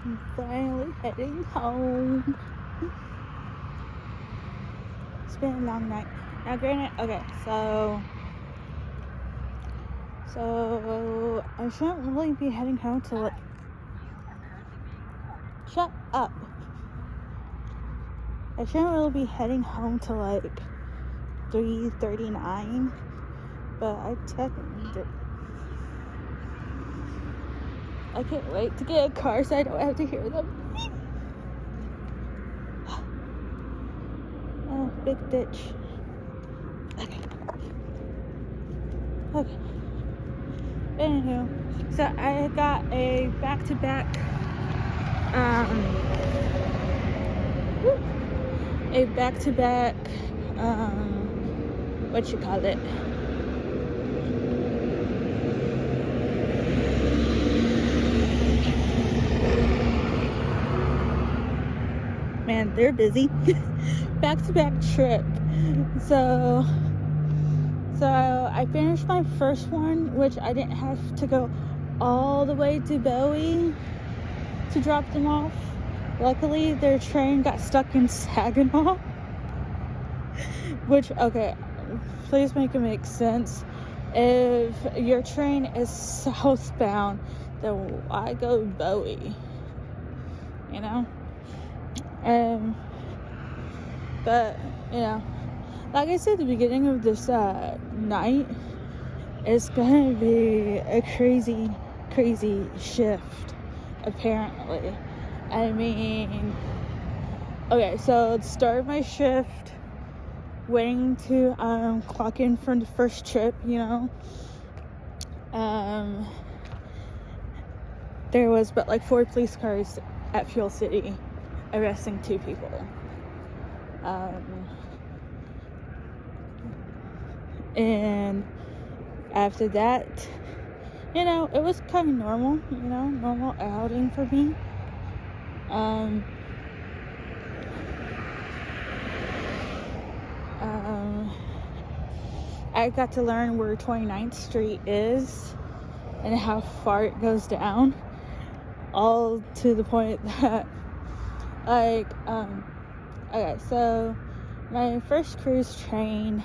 I'm finally heading home. It's been a long night. Now, granted, okay, so I shouldn't really be heading home till like. Shut up. I shouldn't really be heading home till like 3:39, but I technically did. I can't wait to get a car so I don't have to hear them. Oh, big ditch. Okay. Anywho, so I got a back-to-back, what you call it? Man, they're busy. Back-to-back trip. So I finished my first one, which I didn't have to go all the way to Bowie to drop them off. Luckily, their train got stuck in Saginaw. Which, okay, please make it make sense. If your train is southbound, then why go Bowie? You know? But, you know, like I said at the beginning of this night, it's gonna be a crazy shift, apparently. I mean, okay, so the start of my shift, waiting to clock in for the first trip, you know, there was but like 4 police cars at Fuel City arresting 2 people. And after that, you know, it was kind of normal, you know, normal outing for me. I got to learn where 29th Street is and how far it goes down, all to the point that, like, okay, so my first cruise train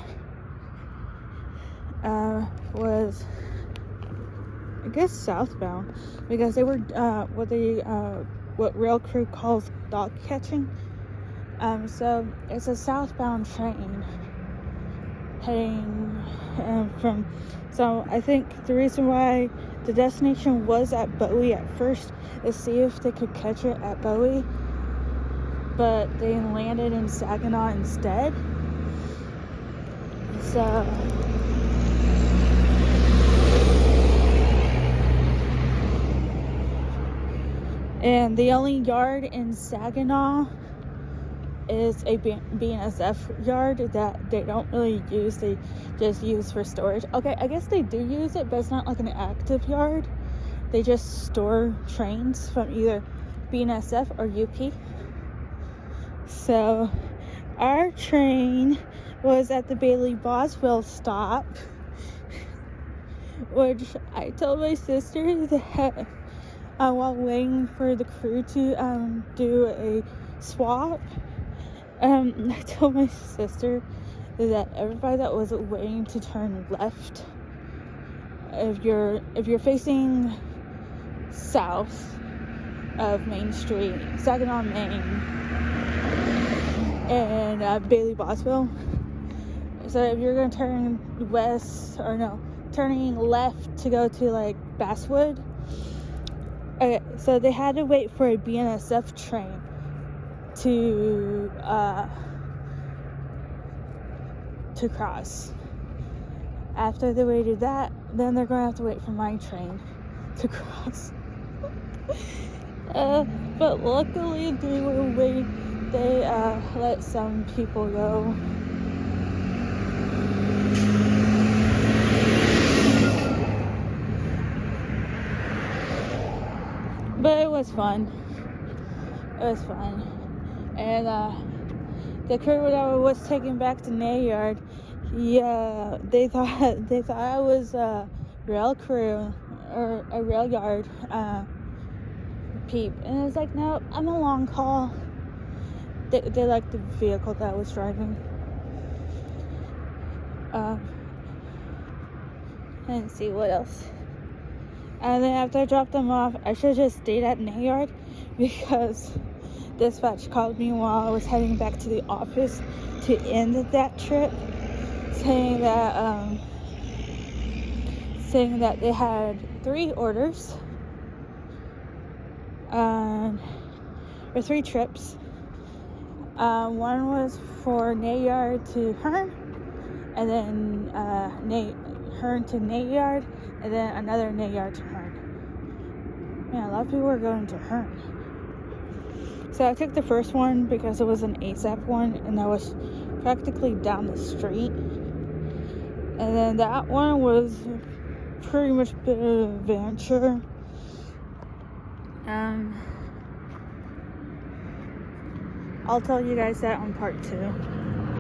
was, I guess, southbound, because they were what rail crew calls dog catching. So it's a southbound train heading from. So I think the reason why the destination was at Bowie at first is see if they could catch it at Bowie, but they landed in Saginaw instead. So and the only yard in Saginaw is a BNSF yard that they don't really use. They just use for storage. Okay, I guess they do use it, but it's not like an active yard. They just store trains from either BNSF or UP. So our train was at the Bailey Boswell stop, which I told my sister that while waiting for the crew to do a swap, I told my sister that everybody that was waiting to turn left, if you're facing south of Main Street, Saginaw, Main, and Bailey Boswell, so if you're gonna turn turning left to go to like Basswood, okay, so they had to wait for a BNSF train to cross. After they waited that, then they're going to have to wait for my train to cross. But luckily they were waiting. They let some people go. But it was fun. And the crew that I was taking back to Nayard, yeah, they thought I was a rail crew or a rail yard peep. And it's like, no, I'm a long haul. They liked the vehicle that I was driving. And see what else. And then after I dropped them off, I should have just stayed at Nayard because dispatch called me while I was heading back to the office to end that trip, saying that they had 3 orders, or 3 trips. One was for Nayard to Hearn, and then Hearn to Nayard, and then another Nayard to Hearn. Man, a lot of people were going to Hearn. So I took the first one because it was an ASAP one, and that was practically down the street. And then that one was pretty much a bit of an adventure. I'll tell you guys that on part 2.